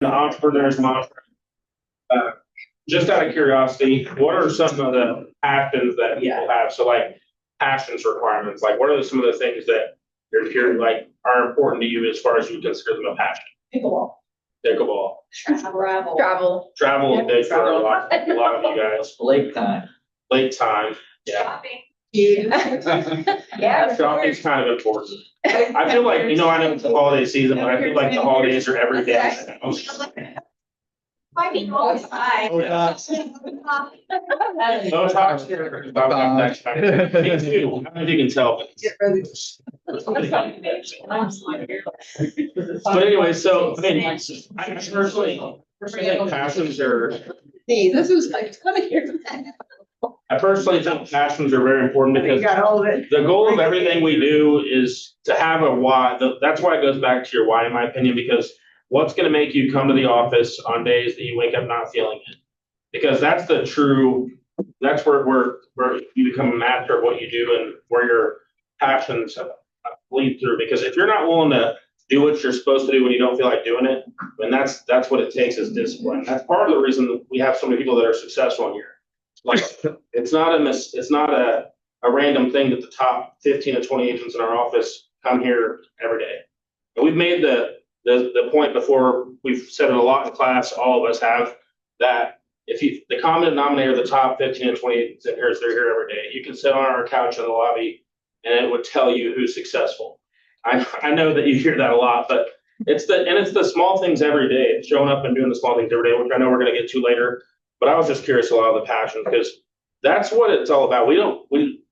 the entrepreneur's mantra. Uh, just out of curiosity, what are some of the passions that people have? So like passions requirements, like what are some of the things that you're like are important to you as far as you consider them a passion? Pickleball. Pickleball. Travel is big for a lot of you guys. Lake time. Late time. Yeah. Yeah. Shopping's kind of important. I feel like, I know it's the holiday season, but I feel like the holidays are every day. Might be all five. Oh, gosh. No talk here. Next time. Me too. I don't know if you can tell. But anyway, so I mean, I personally think passions are. Hey, this was like 20 years. I personally think passions are very important You because got all of it. the goal of everything we do is to have a why. That's why it goes back to your why, in my opinion, because what's going to make you come to the office on days that you wake up not feeling it? Because that's where you become a master of what you do and where your passions lead through. Because if you're not willing to do what you're supposed to do when you don't feel like doing it, then that's what it takes is discipline. That's part of the reason we have so many people that are successful in here. Like it's not a random thing that the top 15 to 20 agents in our office come here every day. And we've made the point before, we've said it a lot in class, all of us have, that the common denominator of the top 15 to 20 agents in here is they're here every day. You can sit on our couch in the lobby and it would tell you who's successful. I know that you hear that a lot, but it's the small things every day. It's showing up and doing the small things every day, which I know we're going to get to later. But I was just curious a lot of the passion because that's what it's all about. We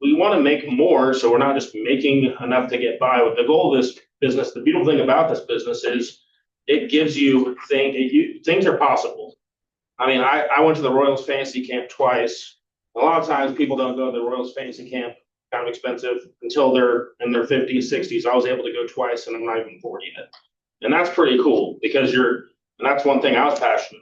want to make more, so we're not just making enough to get by. The goal of this business, the beautiful thing about this business is it gives you things are possible. I mean, I went to the Royals Fantasy Camp twice. A lot of times people don't go to the Royals Fantasy Camp, kind of expensive, until they're in their 50s, 60s. I was able to go twice and I'm not even 40 yet. And that's pretty cool because and that's one thing I was passionate about.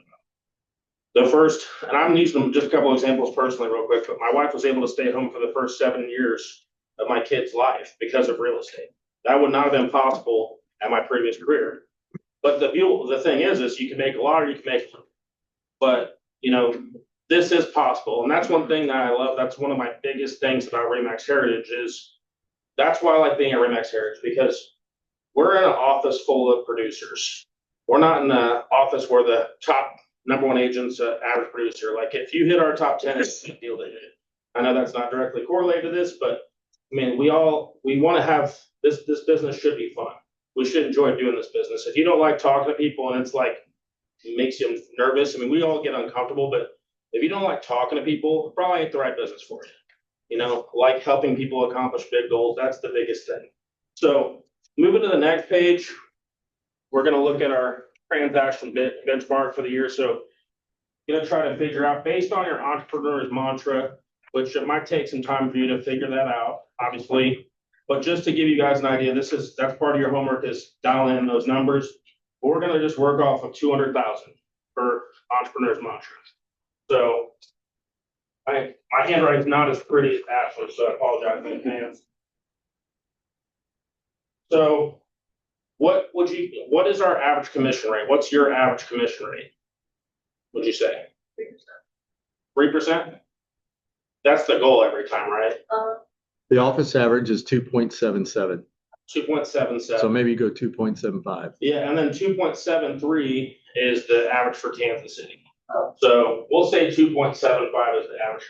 The first, and I'm using just a couple of examples personally real quick, but my wife was able to stay home for the first 7 years of my kid's life because of real estate. That would not have been possible at my previous career. But the thing is you can make a lot or you can make, but this is possible. And that's one thing that I love. That's one of my biggest things about Remax Heritage is that's why I like being at Remax Heritage, because we're in an office full of producers. We're not in an office where the top number one agent's an average producer. Like if you hit our top 10, it's a big deal to hit it. I know that's not directly correlated to this, but I mean, we want to have this business should be fun. We should enjoy doing this business. If you don't like talking to people and it's like, it makes you nervous. I mean, we all get uncomfortable, but if you don't like talking to people, it probably ain't the right business for you. Like helping people accomplish big goals. That's the biggest thing. So moving to the next page, we're going to look at our transaction benchmark for the year. So you're going to try to figure out based on your entrepreneur's mantra, which it might take some time for you to figure that out, obviously. But just to give you guys an idea, that's part of your homework is dialing in those numbers. But we're going to just work off of 200,000 for entrepreneur's mantra. So my handwriting is not as pretty as Ashley's, so I apologize in advance. So what is our average commission rate? What's your average commission rate? Would you say? 3%? That's the goal every time, right? The office average is 2.77. 2.77. So maybe you go 2.75. Yeah, and then 2.73 is the average for Kansas City. So we'll say 2.75 is the average.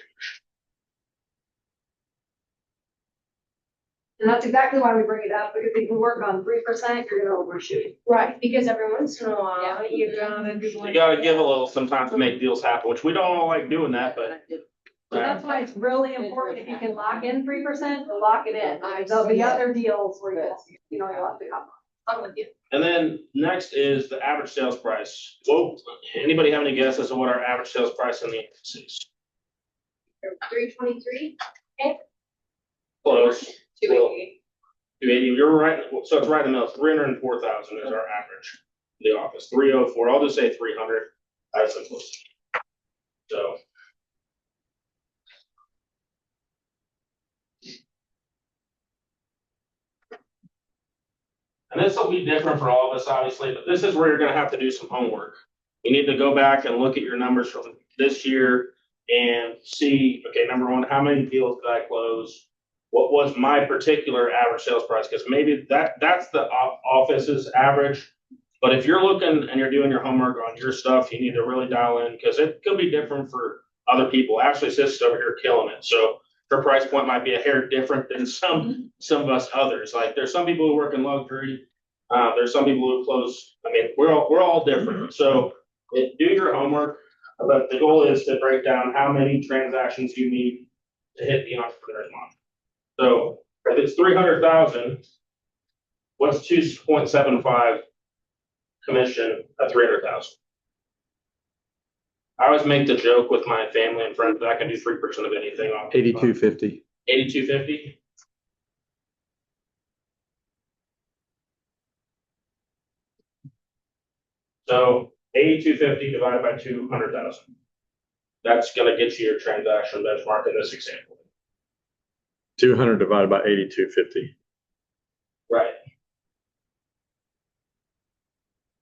And that's exactly why we bring it up, because if you work on 3%, you're gonna overshoot. Right, because every once in a while, You gotta give a little sometimes to make deals happen, which we don't all like doing that, but. So that's why it's really important, if you can lock in 3%, to lock it in. There'll be other deals where you'll have to come. I'm with you. And then next is the average sales price. Well, anybody have any guesses on what our average sales price in the office is? 323. Close. 280. 280. You're right. So it's right in the middle. 304,000 is our average in the office. 304. I'll just say 300. That's the close. So. And this will be different for all of us, obviously, but this is where you're going to have to do some homework. You need to go back and look at your numbers from this year and see, okay, number one, how many deals did I close? What was my particular average sales price? Because maybe that's the office's average. But if you're looking and you're doing your homework on your stuff, you need to really dial in because it could be different for other people. Ashley's sister over here killing it. So her price point might be a hair different than some of us others. Like there's some people who work in luxury. There's some people who close. I mean, we're all different. So do your homework. But the goal is to break down how many transactions you need to hit the entrepreneur's month. So if it's 300,000, what's 2.75 commission at 300,000? I always make the joke with my family and friends that I can do 3% of anything on 8250. 8250. So 8250 divided by 200,000. That's going to get you your transaction benchmark in this example. 200 divided by 8250. Right.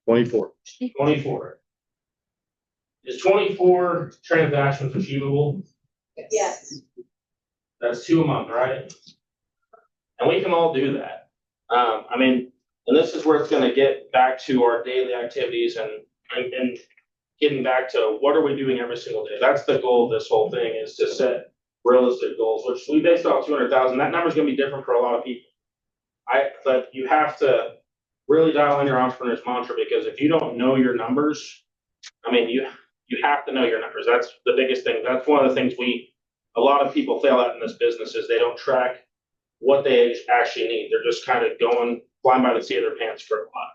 24. 24. Is 24 transactions achievable? Yes. That's 2 a month, right? And we can all do that. I mean, and this is where it's going to get back to our daily activities and getting back to what are we doing every single day. That's the goal of this whole thing, is to set realistic goals, which we based off 200,000. That number is going to be different for a lot of people. But you have to really dial in your entrepreneur's mantra, because if you don't know your numbers, I mean, you have to know your numbers. That's the biggest thing. That's one of the things a lot of people fail at in this business, is they don't track what they actually need. They're just kind of going flying by the seat of their pants for a lot,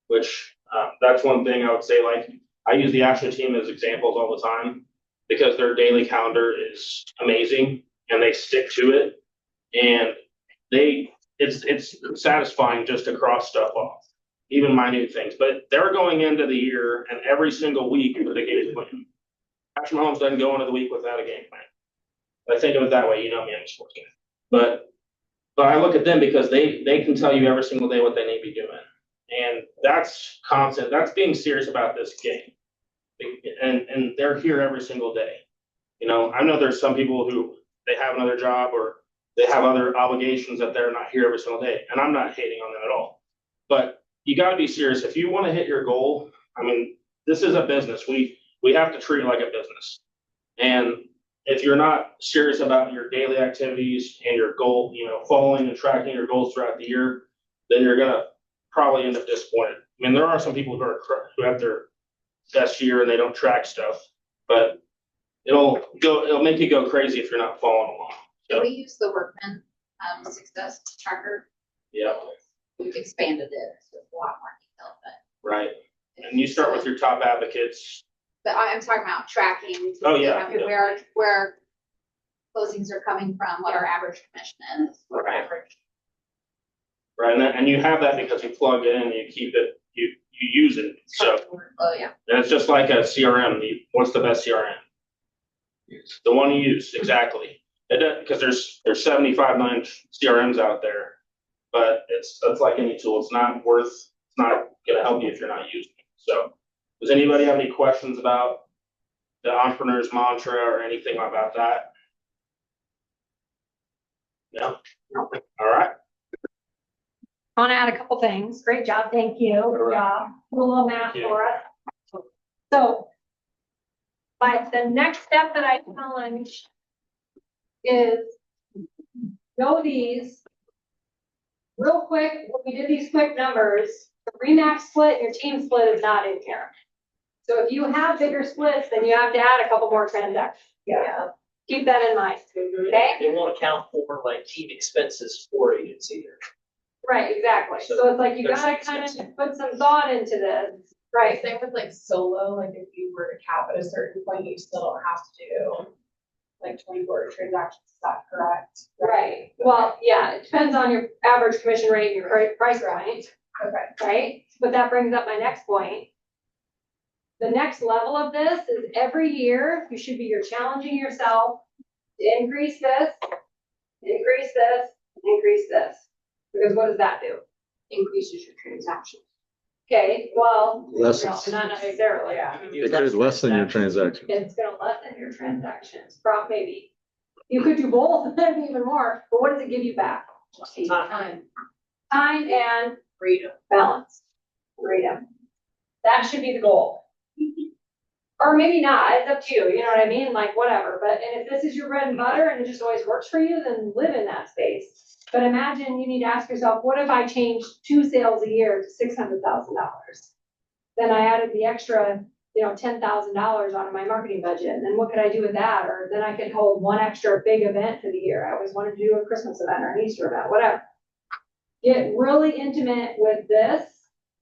which that's one thing I would say. Like, I use the Ashley team as examples all the time because their daily calendar is amazing and they stick to it, and it's satisfying just to cross stuff off, even minute things. But they're going into the year and every single week with a game plan. Patrick Mahomes doesn't go into the week without a game plan. I think of it that way. You know me, I'm a sports guy. But I look at them because they can tell you every single day what they need to be doing. And that's constant. That's being serious about this game. And they're here every single day. You know, I know there's some people who they have another job or they have other obligations that they're not here every single day. And I'm not hating on them at all. But you got to be serious. If you want to hit your goal, I mean, this is a business. We have to treat it like a business. And if you're not serious about your daily activities and your goal, you know, following and tracking your goals throughout the year, then you're going to probably end up disappointed. I mean, there are some people who have their best year and they don't track stuff, but it'll make you go crazy if you're not following along. So we use the Workman success tracker. Yeah. We've expanded it, so it's a lot more detailed, but. Right. And you start with your top advocates. But I'm talking about tracking. To Oh, see yeah, yeah. Where closings are coming from, what our average commission is, what our Right. average. Right. And you have that because you plug it in, you keep it, you use it. So, Oh, yeah. and it's just like a CRM. What's the best CRM? The one you use, exactly. Because there's 75 million CRMs out there, but it's like any tool. It's not going to help you if you're not using it. So, does anybody have any questions about the entrepreneur's mantra or anything about that? No? All right. I want to add a couple things. Great job. Thank you. Good job. A little math Thank you. for us. So, the next step that I challenge is know these real quick. When we did these quick numbers, the Remax split, your team split is not in here. So if you have bigger splits, then you have to add a couple more transactions. Yeah. Keep that in mind. Okay? They won't account for like team expenses for agents either. Right, exactly. So it's like you gotta kind of put some thought into this. Right. Same with like solo, like if you were to cap at a certain point, you still don't have to do like 24 transactions, is that correct? Right. Well, yeah, it depends on your average commission rate and your price point. Okay. Right? But that brings up my next point. The next level of this is every year you're challenging yourself to increase this, increase this, increase this. Because what does that do? Increases your transactions. Okay, well, Less, no, not necessarily. it could lessen your transaction. It's gonna lessen your transactions, maybe. You could do both, that'd be even more, but what does it give you back? Time. Time and Freedom. balance, freedom. That should be the goal. Or maybe not, it's up to you, you know what I mean, like, whatever, but, and if this is your bread and butter and it just always works for you, then live in that space. But imagine you need to ask yourself, what if I changed 2 sales a year to $600,000? Then I added the extra, $10,000 onto my marketing budget, and then what could I do with that? Or then I could hold one extra big event for the year, I always wanted to do a Christmas event or an Easter event, whatever. Get really intimate with this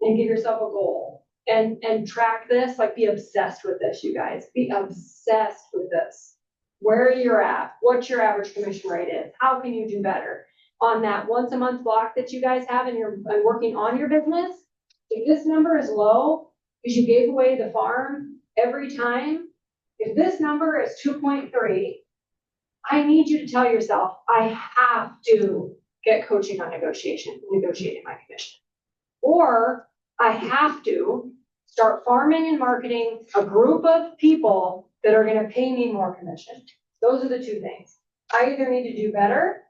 and give yourself a goal. And track this, like be obsessed with this, you guys. Be obsessed with this. Where you're at, what your average commission rate is, how can you do better? On that once a month block that you guys have and you're working on your business, if this number is low, because you gave away the farm every time, if this number is 2.3, I need you to tell yourself, I have to get coaching on negotiating my commission. Or I have to start farming and marketing a group of people that are gonna pay me more commission. Those are the two things. I either need to do better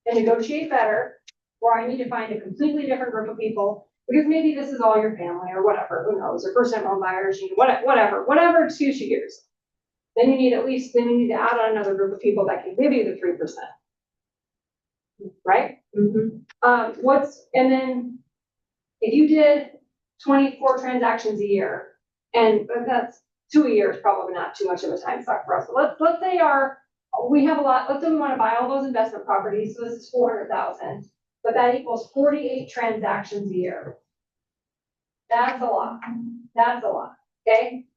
and negotiate better, or I need to find a completely different group of people, because maybe this is all your family or whatever, who knows, or first time home buyers, whatever excuse you give yourself. Then you need to add on another group of people that can give you the 3%. Right? And then if you did 24 transactions a year, and that's 2 a year is probably not too much of a time suck for us. But let's say we have a lot, let's say we want to buy all those investment properties, so this is 400,000, but that equals 48 transactions a year. That's a lot. Okay?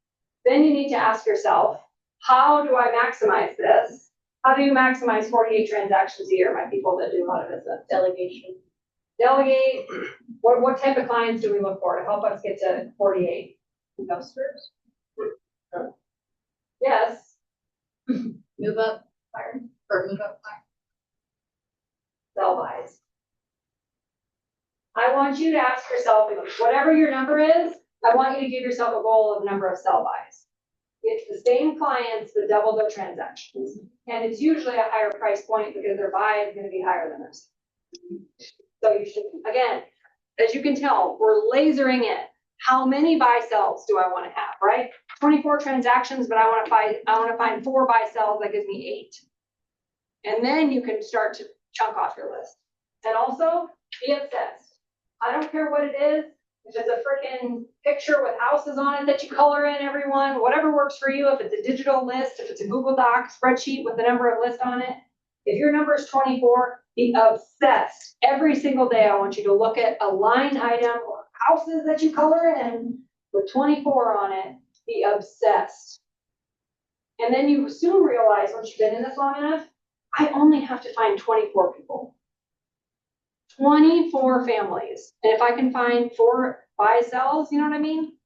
Then you need to ask yourself, how do I maximize this? How do you maximize 48 transactions a year, my people that do a lot of business? Delegate. What type of clients do we look for to help us get to 48? Investors. Yes. Move up, fire, or move up, fire. Sell buys. I want you to ask yourself, whatever your number is, I want you to give yourself a goal of number of sell buys. It's the same clients that double their transactions. And it's usually a higher price point because their buy is going to be higher than theirs. So you should, again, as you can tell, we're lasering in. How many buy sells do I want to have, right? 24 transactions, but I want to find 4 buy sells, that gives me 8. And then you can start to chunk off your list. And also be obsessed. I don't care what it is. If it's a freaking picture with houses on it that you color in, everyone, whatever works for you. If it's a digital list, if it's a Google Doc spreadsheet with the number of lists on it. If your number is 24, be obsessed. Every single day, I want you to look at a line item or houses that you color in with 24 on it. Be obsessed. And then you soon realize, once you've been in this long enough, I only have to find 24 people. 24 families. And if I can find 4 buy sells, you know what I mean?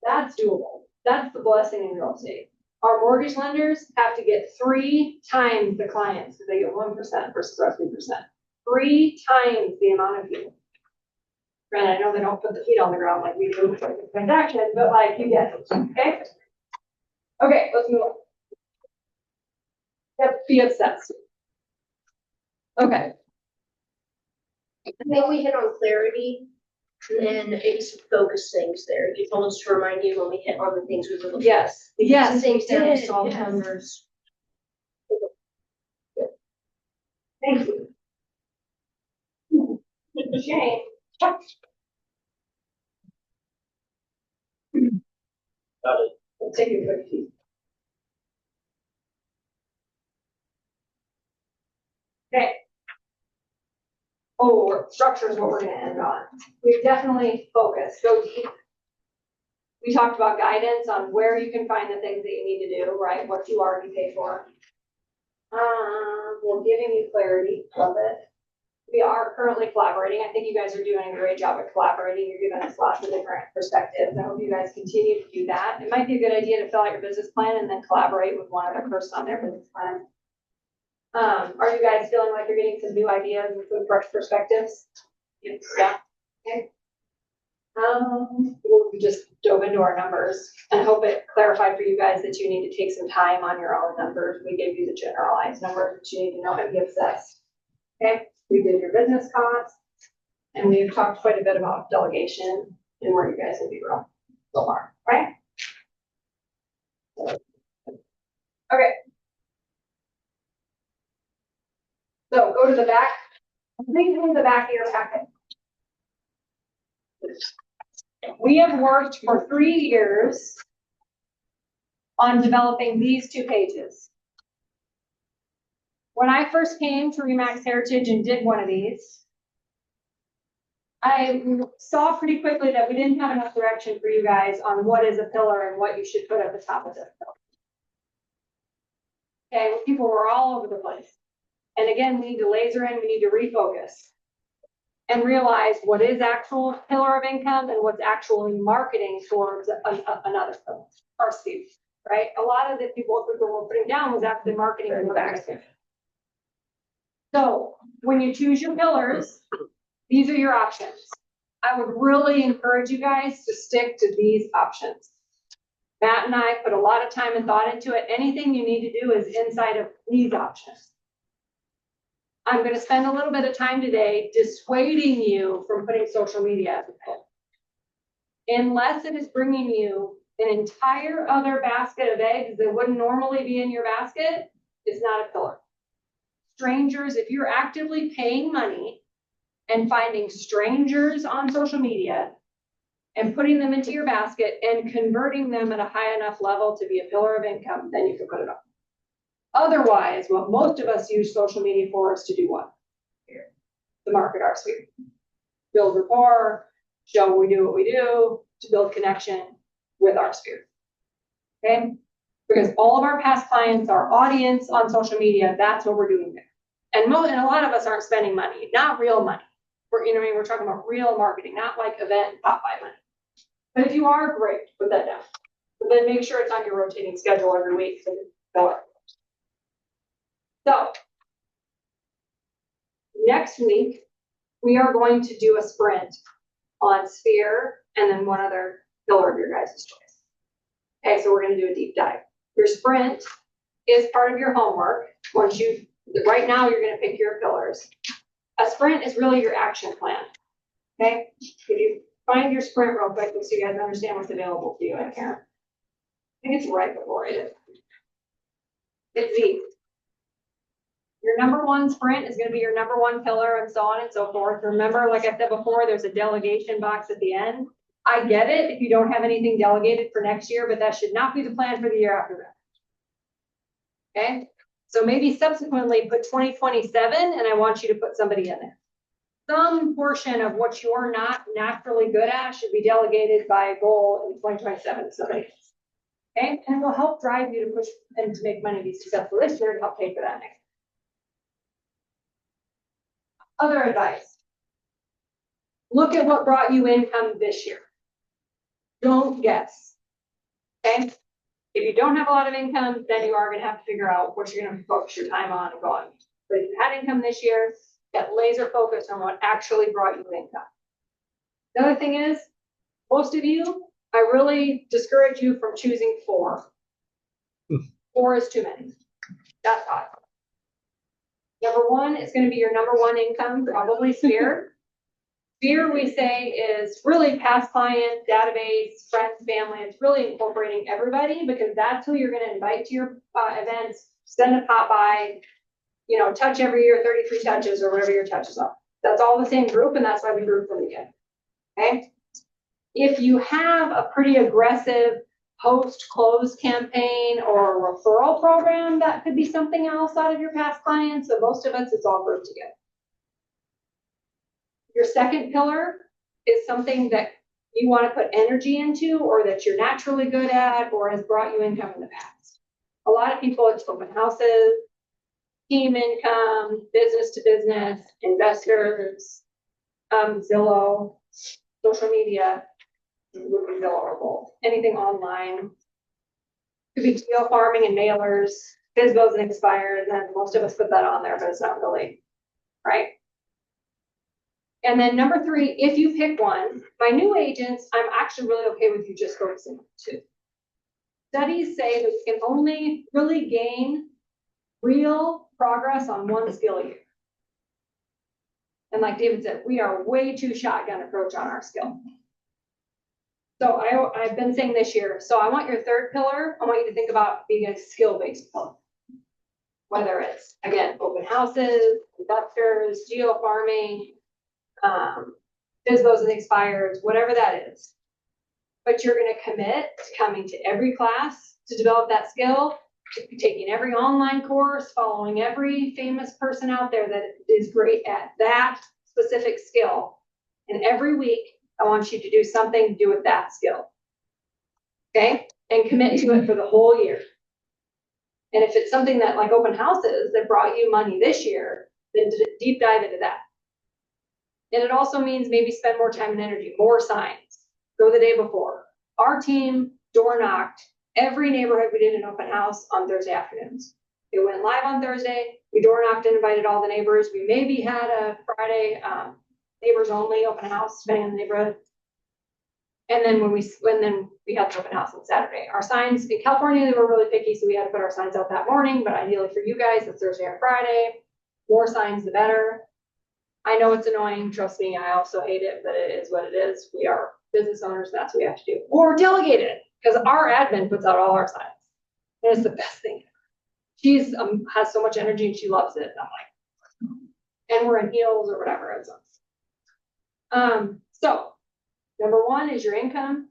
That's doable. That's the blessing in real estate. Our mortgage lenders have to get 3 times the clients because they get 1% versus our 3%. 3 times the amount of people. Granted, I know they don't put the feet on the ground like we do for the transaction, but like you get it. Okay? Okay, let's move on. Yep, be obsessed. Okay. I think we hit on clarity and maybe some focus things there. You told us to remind you when we hit on the things we were looking at. Yes. Yes. Some things that did, we saw yes. numbers. Thank you. Shane. Got it. Let's take a quick peek. Okay. Oh, structure is what we're gonna end on. We've definitely focused, go deep. We talked about guidance on where you can find the things that you need to do, right? What you already pay for. We're giving you clarity, love it. We are currently collaborating. I think you guys are doing a great job at collaborating. You're giving us lots of different perspectives. I hope you guys continue to do that. It might be a good idea to fill out your business plan and then collaborate with one other person on their business plan. Are you guys feeling like you're getting some new ideas and some fresh perspectives? Yeah. Okay. We just dove into our numbers and I hope it clarified for you guys that you need to take some time on your own numbers. We gave you the generalized numbers that you need to know how to be obsessed. Okay, we did your business costs and we've talked quite a bit about delegation and where you guys will be growing so far, right? Okay. So go to the back, please go to the back of your packet. We have worked for 3 years on developing these 2 pages. When I first came to Remax Heritage and did one of these, I saw pretty quickly that we didn't have enough direction for you guys on what is a pillar and what you should put at the top of this pillar. Okay, well, people were all over the place. And again, we need to laser in, we need to refocus and realize what is actual pillar of income and what's actually marketing towards another pillar, our speed, right? A lot of the people were putting down was actually marketing in the back. So when you choose your pillars, these are your options. I would really encourage you guys to stick to these options. Matt and I put a lot of time and thought into it. Anything you need to do is inside of these options. I'm going to spend a little bit of time today dissuading you from putting social media as a pillar. Unless it is bringing you an entire other basket of eggs that wouldn't normally be in your basket, it's not a pillar. Strangers, if you're actively paying money and finding strangers on social media and putting them into your basket and converting them at a high enough level to be a pillar of income, then you can put it on. Otherwise, what most of us use social media for is to do what? To market our sphere. Build rapport, show we do what we do, to build connection with our sphere. Okay? Because all of our past clients, our audience on social media, that's what we're doing there. And a lot of us aren't spending money, not real money. We're talking about real marketing, not like event top 5 money. But if you are, great, put that down. But then make sure it's on your rotating schedule every week. So next week, we are going to do a sprint on sphere and then one other pillar of your guys' choice. Okay, so we're going to do a deep dive. Your sprint is part of your homework. Right now, you're going to pick your pillars. A sprint is really your action plan. Okay, if you find your sprint real quick, so you guys understand what's available to you in here. I think it's right before it is. It's Z. Your number 1 sprint is going to be your number 1 pillar and so on and so forth. Remember, like I said before, there's a delegation box at the end. I get it if you don't have anything delegated for next year, but that should not be the plan for the year after that. Okay, so maybe subsequently put 2027 and I want you to put somebody in there. Some portion of what you're not naturally good at should be delegated by a goal in 2027 to somebody else. Okay, and it will help drive you to push and to make money be successful this year and help pay for that next. Other advice. Look at what brought you income this year. Don't guess. Okay? If you don't have a lot of income, then you are going to have to figure out what you're going to focus your time on and go on. But if you had income this year, get laser focused on what actually brought you income. The other thing is, most of you, I really discourage you from choosing 4. 4 is too many. That's hot. Number 1 is going to be your number 1 income, probably sphere. Sphere, we say, is really past client, database, friends, family. It's really incorporating everybody because that's who you're going to invite to your events, send a pop by, touch every year, 33 touches or whatever your touches are. That's all the same group, and that's why we group them together. Okay? If you have a pretty aggressive post-close campaign or a referral program, that could be something else out of your past clients. So most of us, it's all grouped together. Your second pillar is something that you want to put energy into or that you're naturally good at or has brought you income in the past. A lot of people, it's open houses, team income, business to business, investors, Zillow, social media, Zillow or both, anything online. Could be deal farming and mailers, FSBOs and expires, and most of us put that on there, but it's not really, right? And then number 3, if you pick one, my new agents, I'm actually really okay with you just focusing on 2. Studies say that you can only really gain real progress on 1 skill a year. And like David said, we are way too shotgun approach on our skill. So I've been saying this year, so I want your 3rd pillar, I want you to think about being a skill-based pillar. Whether it's, again, open houses, investors, geo-farming, FSBOs and expires, whatever that is. But you're gonna commit to coming to every class to develop that skill, to taking every online course, following every famous person out there that is great at that specific skill. And every week, I want you to do something to do with that skill. Okay? And commit to it for the whole year. And if it's something that like open houses that brought you money this year, then deep dive into that. And it also means maybe spend more time and energy, more signs. Go the day before. Our team door knocked every neighborhood we did an open house on Thursday afternoons. It went live on Thursday. We door knocked and invited all the neighbors. We maybe had a Friday neighbors only open house, depending on the neighborhood. And then we had the open house on Saturday. Our signs in California, they were really picky, so we had to put our signs out that morning. But ideally for you guys, it's Thursday or Friday. More signs, the better. I know it's annoying. Trust me, I also hate it, but it is what it is. We are business owners. That's what we have to do. Or delegate it, because our admin puts out all our signs. And it's the best thing. She's has so much energy and she loves it. I'm like, and we're in heels or whatever. It's so number 1 is your income.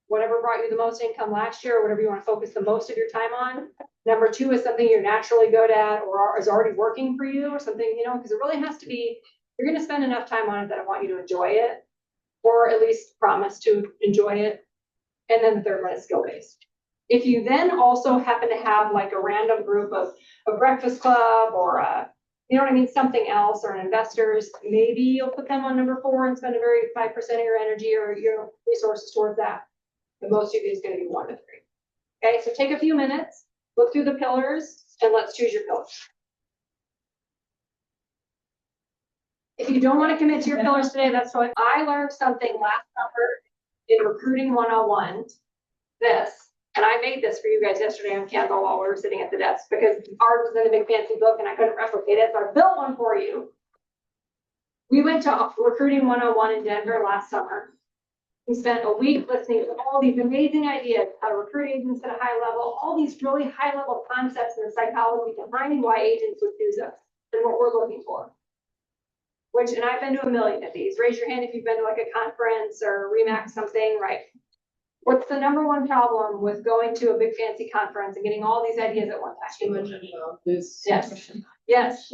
Whatever brought you the most income last year, or whatever you want to focus the most of your time on. Number 2 is something you're naturally good at or is already working for you or something, because it really has to be, you're going to spend enough time on it that I want you to enjoy it, or at least promise to enjoy it. And then the 3rd one is skill-based. If you then also happen to have like a random group of a breakfast club or something else, or an investors, maybe you'll put them on number 4 and spend a very 5% of your energy or your resources towards that. But most of you is going to be 1 to 3. Okay, so take a few minutes, look through the pillars, and let's choose your pillars. If you don't want to commit to your pillars today, that's fine. I learned something last summer in Recruiting 101, and I made this for you guys yesterday on Canva while we were sitting at the desk, because ours was in a big fancy book and I couldn't replicate it, so I built one for you. We went to Recruiting 101 in Denver last summer. We spent a week listening to all these amazing ideas, how to recruit agents at a high level, all these really high level concepts in the psychology behind why agents would choose us and what we're looking for. And I've been to a million of these. Raise your hand if you've been to like a conference or Remax something, right? What's the number 1 problem with going to a big fancy conference and getting all these ideas at one time? Too much info. Yes.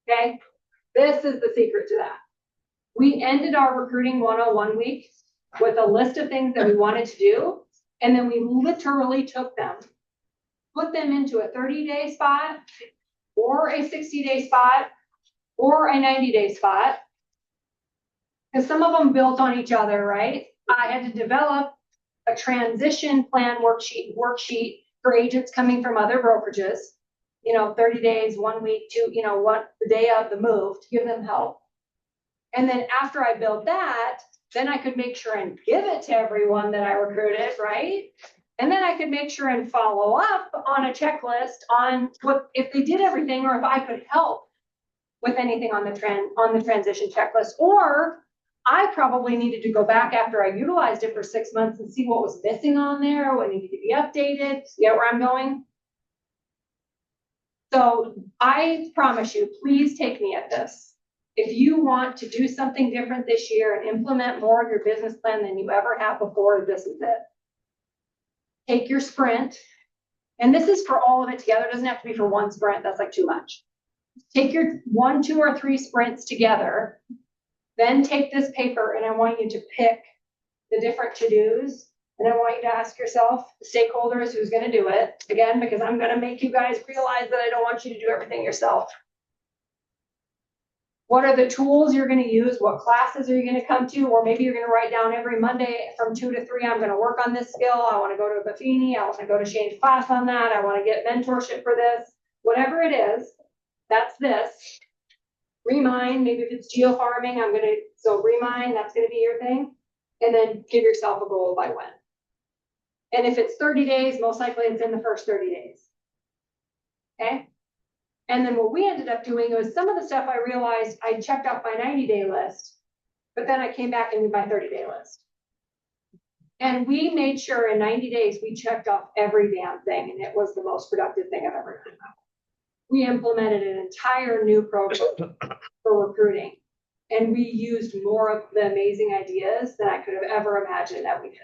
Okay, this is the secret to that. We ended our Recruiting 101 week with a list of things that we wanted to do, and then we literally took them, put them into a 30-day spot, or a 60-day spot, or a 90-day spot, because some of them built on each other, right? I had to develop a transition plan worksheet for agents coming from other brokerages, 30 days, 1 week, 2, the day of the move to give them help. And then after I built that, then I could make sure and give it to everyone that I recruited, right? And then I could make sure and follow up on a checklist on what if they did everything, or if I could help with anything on the transition checklist, or I probably needed to go back after I utilized it for 6 months and see what was missing on there, what needed to be updated. You get where I'm going? So I promise you, please take me at this. If you want to do something different this year and implement more of your business plan than you ever have before, this is it. Take your sprint, and this is for all of it together. It doesn't have to be for 1 sprint. That's like too much. Take your 1, 2, or 3 sprints together. Then take this paper, and I want you to pick the different to-dos, and I want you to ask yourself, the stakeholders, who's going to do it, again, because I'm going to make you guys realize that I don't want you to do everything yourself. What are the tools you're going to use? What classes are you going to come to? Or maybe you're going to write down every Monday from 2 to 3, I'm going to work on this skill. I want to go to Buffini. I want to go to Shane's class on that. I want to get mentorship for this. Whatever it is, that's this. Remine, maybe if it's geofarming, so remine, that's gonna be your thing. And then give yourself a goal by when. And if it's 30 days, most likely it's in the first 30 days. Okay? And then what we ended up doing was some of the stuff I realized I checked off my 90-day list, but then I came back and did my 30-day list. And we made sure in 90 days, we checked off every damn thing, and it was the most productive thing I've ever done. We implemented an entire new program for recruiting, and we used more of the amazing ideas than I could have ever imagined that we could.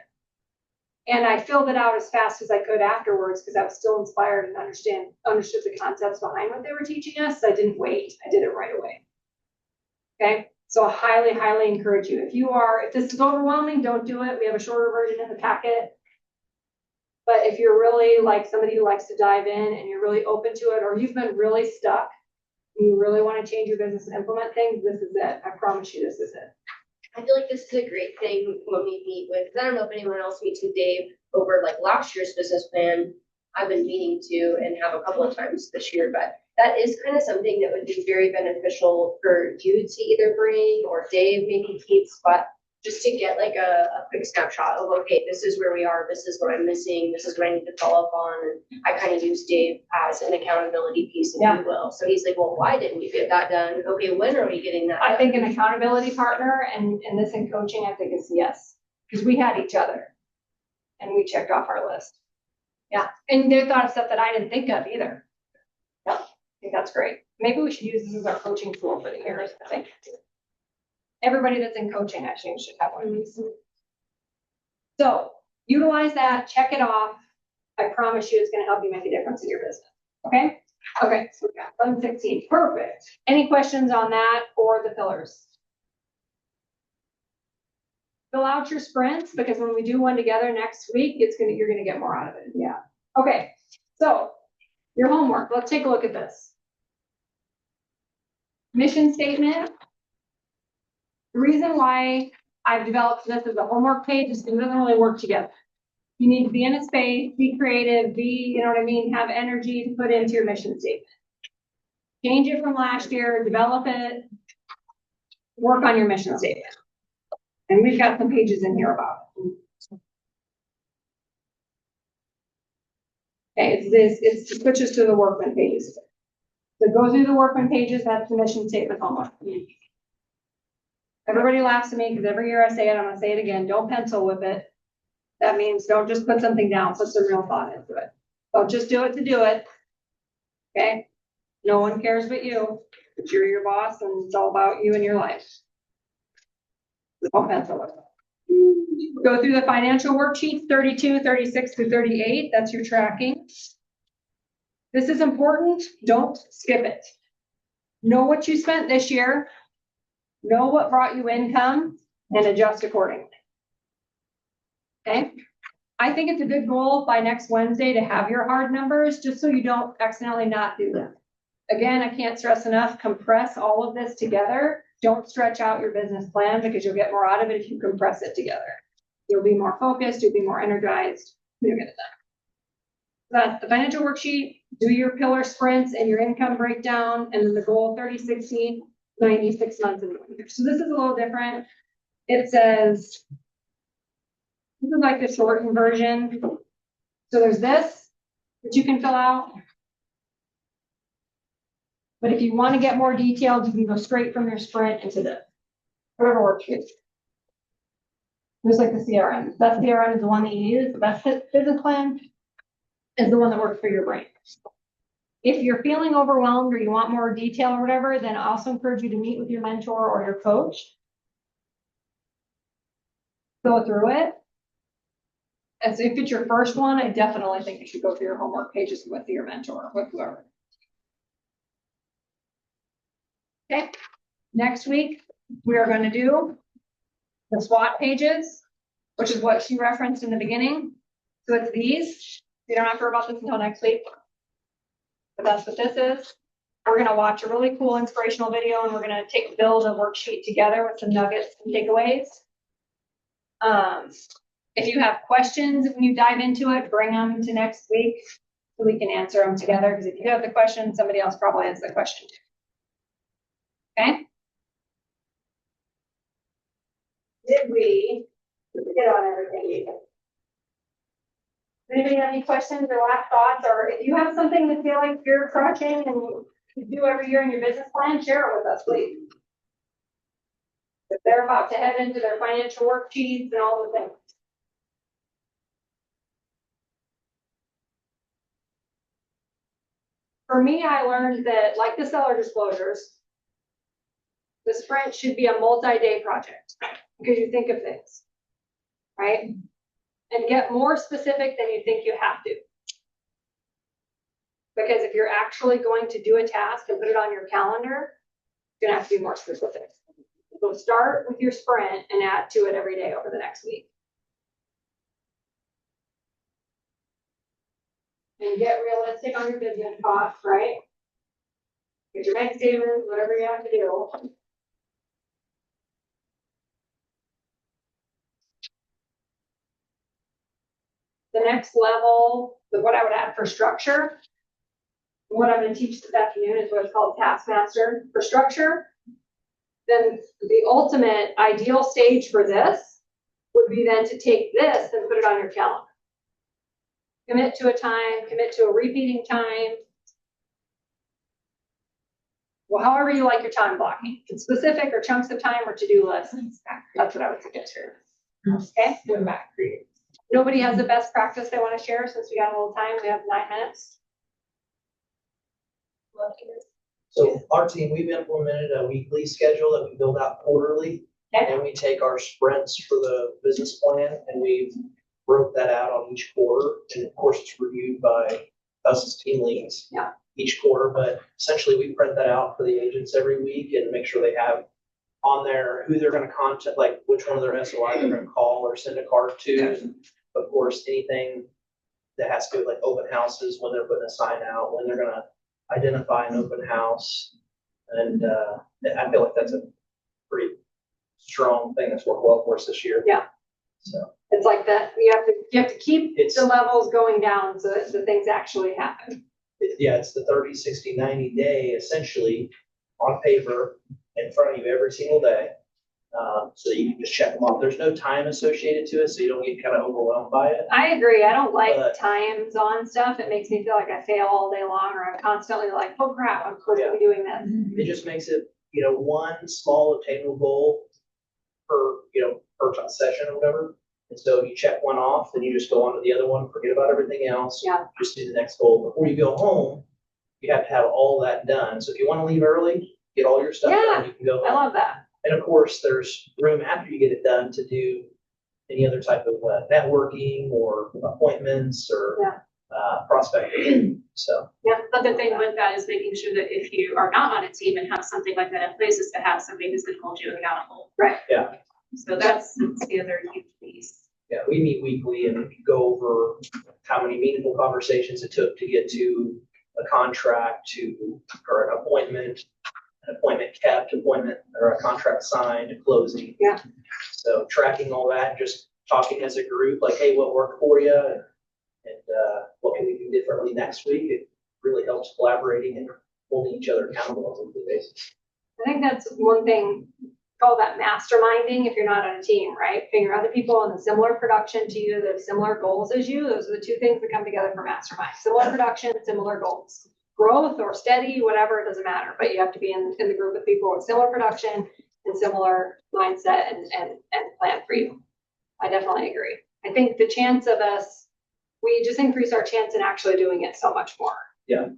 And I filled it out as fast as I could afterwards because I was still inspired and understood the concepts behind what they were teaching us. I didn't wait. I did it right away. Okay. So I highly, highly encourage you. If this is overwhelming, don't do it. We have a shorter version in the packet. But if you're really like somebody who likes to dive in and you're really open to it, or you've been really stuck and you really want to change your business and implement things, this is it. I promise you, this is it. I feel like this is a great thing when we meet with, because I don't know if anyone else meets with Dave over like last year's business plan. I've been meeting to and have a couple of times this year, but that is kind of something that would be very beneficial for you to either bring or Dave maybe keeps, but just to get like a quick snapshot of, okay, this is where we are, this is what I'm missing, this is what I need to follow up on. And I kind of use Dave as an accountability piece, if you will. So he's like, well, why didn't we get that done? Okay, when are we getting that done? I think an accountability partner and this in coaching, I think is yes, because we had each other and we checked off our list. Yeah, and they thought of stuff that I didn't think of either. Yeah, I think that's great. Maybe we should use this as our coaching tool for the years. I think everybody that's in coaching actually should have one of these. So utilize that, check it off. I promise you it's going to help you make a difference in your business. Okay? Okay, so we got 11:16. Perfect. Any questions on that or the pillars? Fill out your sprints because when we do one together next week, you're gonna get more out of it. Yeah. Okay, so your homework. Let's take a look at this. Mission statement. The reason why I've developed this as a homework page is because it doesn't really work together. You need to be in a space, be creative, you know what I mean, have energy to put into your mission statement. Change it from last year, develop it, work on your mission statement. And we've got some pages in here about it. Okay, it switches to the workman pages. So go through the workman pages, that's the mission statement homework. Everybody laughs at me because every year I say it, I'm gonna say it again, don't pencil whip it. That means don't just put something down, put some real thought into it. Don't just do it to do it. Okay? No one cares but you. But you're your boss and it's all about you and your life. Don't pencil whip it. Go through the financial worksheets, 32, 36 through 38. That's your tracking. This is important. Don't skip it. Know what you spent this year. Know what brought you income and adjust accordingly. Okay. I think it's a good goal by next Wednesday to have your hard numbers just so you don't accidentally not do them. Again, I can't stress enough, compress all of this together. Don't stretch out your business plan because you'll get more out of it if you compress it together. You'll be more focused, you'll be more energized, you'll get it done. That's the financial worksheet, do your pillar sprints and your income breakdown, and then the goal 30, 60, 96 months and 1 year. So this is a little different. It says, this is like the shortened version. So there's this that you can fill out. But if you want to get more detailed, you can go straight from your sprint into this. Whatever works for you. Just like the CRM. That CRM is the one that you use. The best business plan is the one that works for your brain. If you're feeling overwhelmed or you want more detail or whatever, then I also encourage you to meet with your mentor or your coach. Go through it. As if it's your first one, I definitely think you should go through your homework pages with your mentor, with whoever. Okay, next week, we are going to do the SWOT pages, which is what she referenced in the beginning. So it's these. You don't have to worry about this until next week. But that's what this is. We're going to watch a really cool inspirational video and we're going to build a worksheet together with some nuggets and takeaways. If you have questions, when you dive into it, bring them to next week so we can answer them together. Because if you have the question, somebody else probably has the question too. Okay? Did we get on everything? Anybody have any questions or last thoughts, or if you have something that feel like you're crushing and you do every year in your business plan, share it with us, please. If they're about to head into their financial worksheets and all the things. For me, I learned that, like the seller disclosures, the sprint should be a multi-day project, because you think of things, right? And get more specific than you think you have to. Because if you're actually going to do a task and put it on your calendar, you're gonna have to be more specific. So start with your sprint and add to it every day over the next week. And get realistic on your business costs, right? Get your bank statements, whatever you have to do. The next level, what I would add for structure, what I'm gonna teach this afternoon is what's called Taskmaster for structure. Then the ultimate ideal stage for this would be then to take this and put it on your calendar. Commit to a time, commit to a repeating time. Well, however you like your time blocking, it's specific or chunks of time or to-do lists. That's what I would suggest here. Okay? Going back for you. Nobody has the best practice they want to share since we got a little time. We have 9 minutes. So our team, we've implemented a weekly schedule that we build out quarterly. Okay. And we take our sprints for the business plan and we've broke that out on each quarter. And of course, it's reviewed by us as team leads. Yeah. Each quarter, but essentially we print that out for the agents every week and make sure they have on there who they're gonna contact, like which one of their SOI they're gonna call or send a card to. And of course, anything that has to do with like open houses, when they're putting a sign out, when they're gonna identify an open house. And I feel like that's a pretty strong thing that's worked well for us this year. Yeah. So It's like that. You have to keep It's- the levels going down so that the things actually happen. yeah, it's the 30, 60, 90 day essentially on paper in front of you every single day. So that you can just check them off. There's no time associated to it, so you don't get kind of overwhelmed by it. I agree. I don't like But- times on stuff. It makes me feel like I fail all day long, or I'm constantly like, oh crap, I'm supposed to be doing this. It just makes it, one small obtainable goal per session or whatever. And so you check one off, then you just go on to the other one, forget about everything else. Yeah. Just do the next goal. Before you go home, you have to have all that done. So if you want to leave early, get all your stuff done, you can go I home. love that. And of course, there's room after you get it done to do any other type of networking or appointments or prospecting. So. Yeah. But the thing with that is making sure that if you are not on a team and have something like that in place, is to have somebody who's gonna hold you accountable. Right. Yeah. So that's the other huge piece. Yeah, we meet weekly and go over how many meaningful conversations it took to get to a contract or an appointment kept, or a contract signed, to closing. Yeah. So tracking all that, just talking as a group, like, hey, what worked for you? And what can we do differently next week? It really helps collaborating and holding each other accountable on a weekly basis. I think that's one thing, call that masterminding if you're not on a team, right? Figure other people in a similar production to you, that have similar goals as you. Those are the two things that come together for mastermind. Similar production, similar goals. Growth or steady, whatever, it doesn't matter, but you have to be in the group of people with similar production and similar mindset and plan for you. I definitely agree. I think the chance of us, we just increase our chance in actually doing it so much more. Yeah.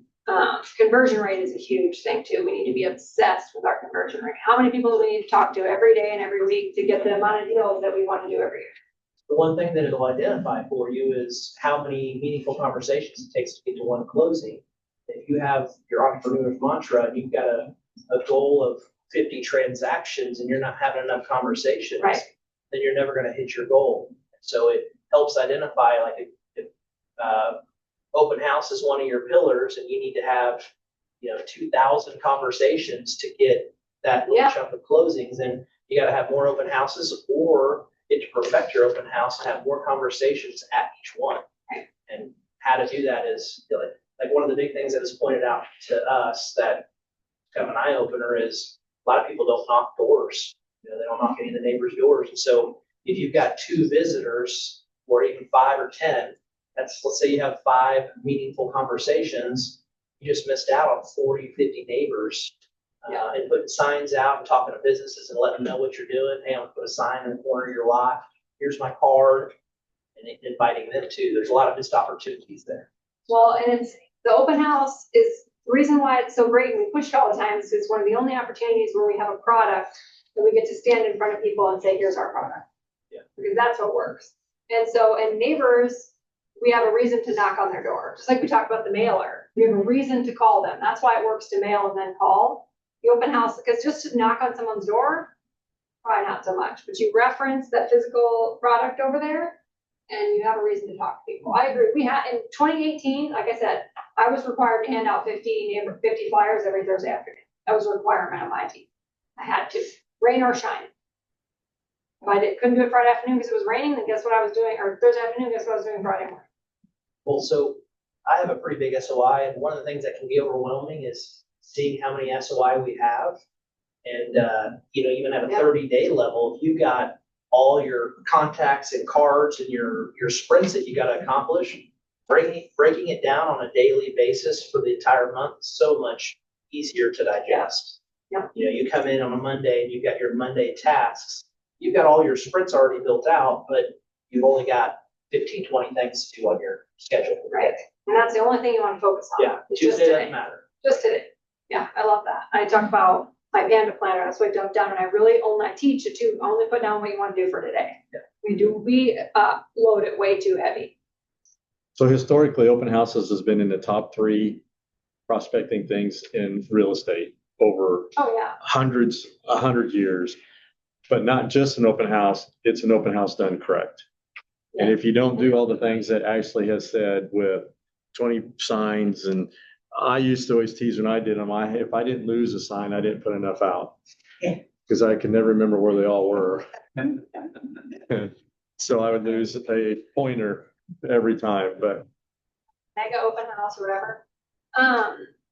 Conversion rate is a huge thing too. We need to be obsessed with our conversion rate. How many people do we need to talk to every day and every week to get the amount of deals that we want to do every year? The one thing that it'll identify for you is how many meaningful conversations it takes to get to one closing. If you have your entrepreneur's mantra and you've got a goal of 50 transactions and you're not having enough conversations, Right. then you're never going to hit your goal. So it helps identify, like, if open house is one of your pillars and you need to have 2,000 conversations to get that little chunk of closings, then you got to have more open houses, or get to perfect your open house and have more conversations at each one. Right. And how to do that is like one of the big things that is pointed out to us that kind of an eye opener is A lot of people don't knock doors. They don't knock any of the neighbors' doors. And so if you've got 2 visitors or even 5 or 10, let's say you have 5 meaningful conversations, you just missed out on 40, 50 neighbors. And putting signs out and talking to businesses and letting them know what you're doing. Hey, I'm gonna put a sign in the corner of your lot. Here's my card. And inviting them too. There's a lot of missed opportunities there. Well, and it's, the open house is, the reason why it's so great and we push it all the time is it's one of the only opportunities where we have a product that we get to stand in front of people and say, here's our product. Yeah. Because that's what works. And so, and neighbors, we have a reason to knock on their door. Just like we talked about the mailer. We have a reason to call them. That's why it works to mail and then call. The open house, because just to knock on someone's door, probably not so much, but you reference that physical product over there and you have a reason to talk to people. I agree. We had, in 2018, like I said, I was required to hand out 50 flyers every Thursday afternoon. That was a requirement on my team. I had to, rain or shine. If I couldn't do it Friday afternoon because it was raining, then guess what I was doing, or Thursday afternoon, guess what I was doing Friday morning? Well, so I have a pretty big SOI, and one of the things that can be overwhelming is seeing how many SOI we have. And, even at a 30-day level, if you got all your contacts and cards and your sprints that you got to accomplish, breaking it down on a daily basis for the entire month is so much easier to digest. Yeah. You come in on a Monday and you've got your Monday tasks. You've got all your sprints already built out, but you've only got 15, 20 things to do on your schedule for the day. And that's the only thing you want to focus on. Yeah, It's just Tuesday today. doesn't matter. Just today. Yeah, I love that. I talk about my Panda planner. That's what I dumped down, and I really only teach it to only put down what you want to do for today. Yeah. We load it way too heavy. So historically, open houses has been in the top 3 prospecting things in real estate over Oh, yeah. 100 years. But not just an open house, it's an open house done correct. And if you don't do all the things that Ashley has said with 20 signs, and I used to always tease when I did them, if I didn't lose a sign, I didn't put enough out. Because I could never remember where they all were. So I would lose a pointer every time, but. Mega open house or whatever.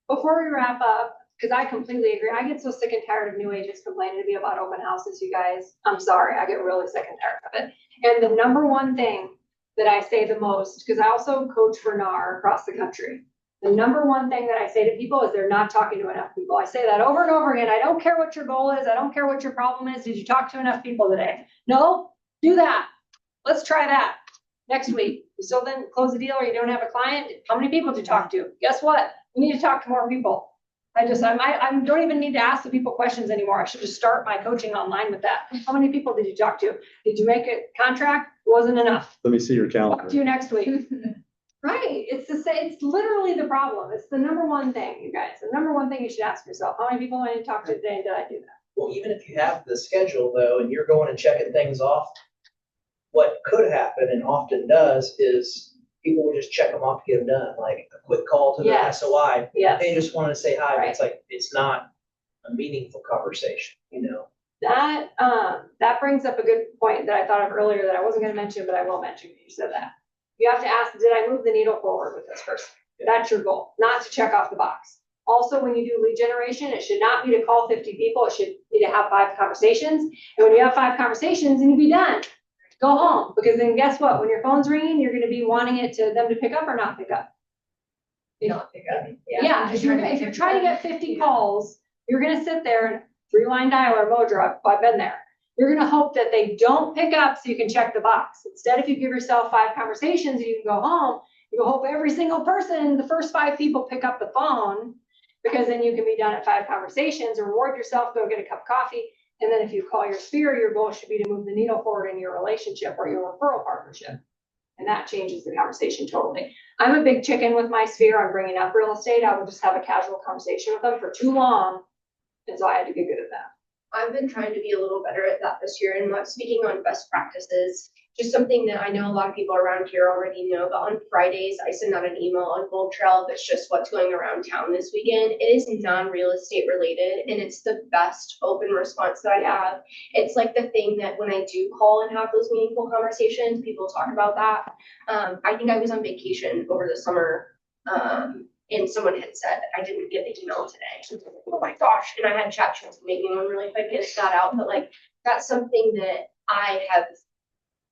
Before we wrap up, because I completely agree. I get so sick and tired of new agents complaining to me about open houses, you guys. I'm sorry, I get really sick and tired of it. And the number one thing that I say the most, because I also coach for NAR across the country. The number one thing that I say to people is they're not talking to enough people. I say that over and over again. I don't care what your goal is. I don't care what your problem is. Did you talk to enough people today? No? Do that. Let's try that next week. You still didn't close the deal or you don't have a client? How many people did you talk to? Guess what? You need to talk to more people. I don't even need to ask the people questions anymore. I should just start my coaching online with that. How many people did you talk to? Did you make a contract? It wasn't enough. Let me see your Talk to calendar. you next week. Right. It's literally the problem. It's the number one thing, you guys. The number one thing you should ask yourself. How many people I need to talk to today and did I do that? Well, even if you have the schedule though, and you're going and checking things off, what could happen and often does is people will just check them off to get them done, like a quick call to the Yes. SOI. Yes. They just wanted to say hi, but Right. it's like, it's not a meaningful conversation, That brings up a good point that I thought of earlier that I wasn't going to mention, but I will mention when you said that. You have to ask, did I move the needle forward with this person? That's your goal, not to check off the box. Also, when you do lead generation, it should not be to call 50 people. It should be to have 5 conversations. And when you have 5 conversations, then you be done. Go home, because then guess what? When your phone's ringing, you're going to be wanting them to pick up or not pick up. Not pick up. Yeah, if you're trying to get 50 calls, you're gonna sit there and 3-line dialer, Modra, I've been there. You're gonna hope that they don't pick up so you can check the box. Instead, if you give yourself 5 conversations and you can go home, you hope every single person, the first 5 people pick up the phone, because then you can be done at 5 conversations, reward yourself, go get a cup of coffee. And then if you call your sphere, your goal should be to move the needle forward in your relationship or your referral partnership. And that changes the conversation totally. I'm a big chicken with my sphere. I'm bringing up real estate. I would just have a casual conversation with them for too long. And so I had to get good at that. I've been trying to be a little better at that this year and not speaking on best practices. Just something that I know a lot of people around here already know, but on Fridays, I send out an email on Bold Trail that's just what's going around town this weekend. It is non-real estate related and it's the best open response that I have. It's like the thing that when I do call and have those meaningful conversations, people talk about that. I think I was on vacation over the summer. and someone had said, I didn't get the email today. Oh my gosh, and I had chat to make me one really quick and it got out, but like, that's something that I have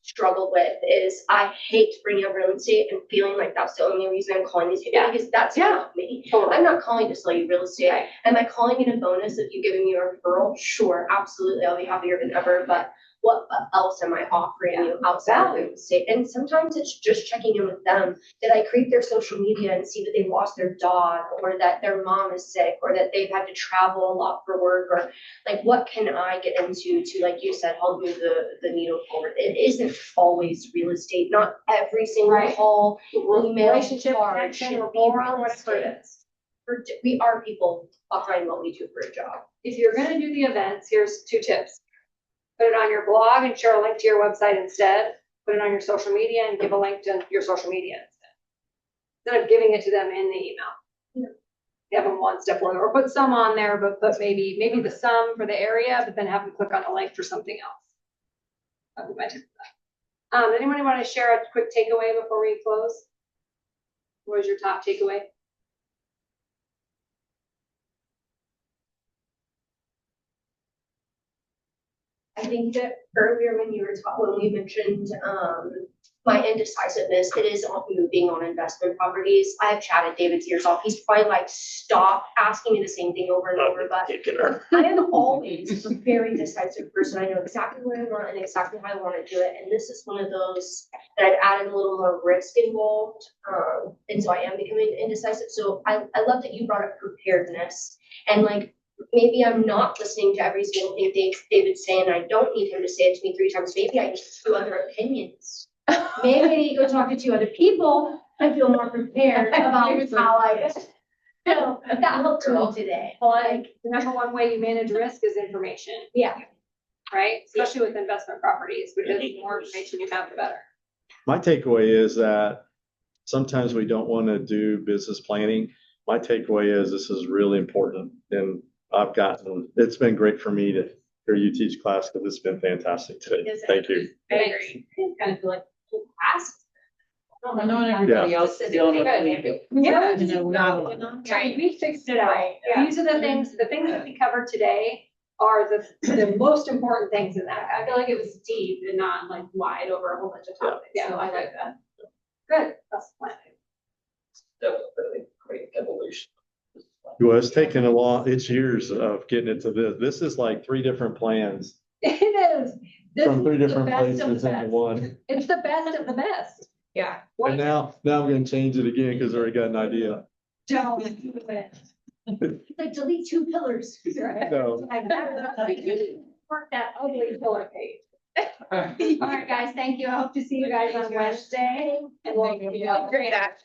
struggled with is I hate bringing up real estate and feeling like that's the only reason I'm calling these people because that's not me. I'm not calling to sell you real estate. Am I calling it a bonus of you giving me a referral? Sure, absolutely. I'll be happier than ever. But what else am I offering you outside of real estate? And sometimes it's just checking in with them. Did I creep their social media and see that they lost their dog or that their mom is sick or that they've had to travel a lot for work or like what can I get into to, like you said, help move the needle forward? It isn't always real estate. Not every single call, email, Relationship card connection, should or be more, real whatever it estate. is. We are people behind what we do for a job. If you're gonna do the events, here's 2 tips. Put it on your blog and share a link to your website instead. Put it on your social media and give a link to your social media instead. Instead of giving it to them in the email. Have them one step further, or put some on there, but put maybe the sum for the area, but then have them click on a link for something else. That would be my tip for that. Anyone want to share a quick takeaway before we close? What was your top takeaway? I think that earlier when you were talking, when we mentioned, my indecisiveness, it is on moving on investment properties. I have chatted David's ears off. He's probably like, stop asking me the same thing over and over, but I am always a very decisive person. I know exactly what I want and exactly how I want to do it. And this is one of those that I've added a little more risk involved. And so I am becoming indecisive. So I love that you brought up preparedness and like, maybe I'm not listening to every single thing David's saying. I don't need him to say it to me 3 times. Maybe I need 2 other opinions. Maybe I need to go talk to 2 other people and feel more prepared about how I feel. That helped me today. Like, the number one way you manage risk is information. Yeah. Right? Especially with investment properties, because the more information you have, the better. My takeaway is that sometimes we don't want to do business planning. My takeaway is this is really important, and it's been great for me to hear you teach class because it's been fantastic today. Thank you. I agree. I kind of feel like class. I know everybody else is dealing with it. Yeah. You know, not- Right, we fixed it out. Yeah. These are the things that we covered today are the most important things in that. I feel like it was deep and not like wide over a whole bunch of topics, so I like that. Good, that's the plan. Definitely great evolution. Well, it's taken it's years of getting it to this. This is like 3 different plans It is. This from 3 is the different best of places the into best. one. It's the best of the best. Yeah. And now I'm going to change it again because I already got an idea. Don't do it. Like delete 2 pillars. Right? No. Like work that ugly pillar page. All right, guys, thank you. I hope to see you guys on Wednesday. And we'll. Great act.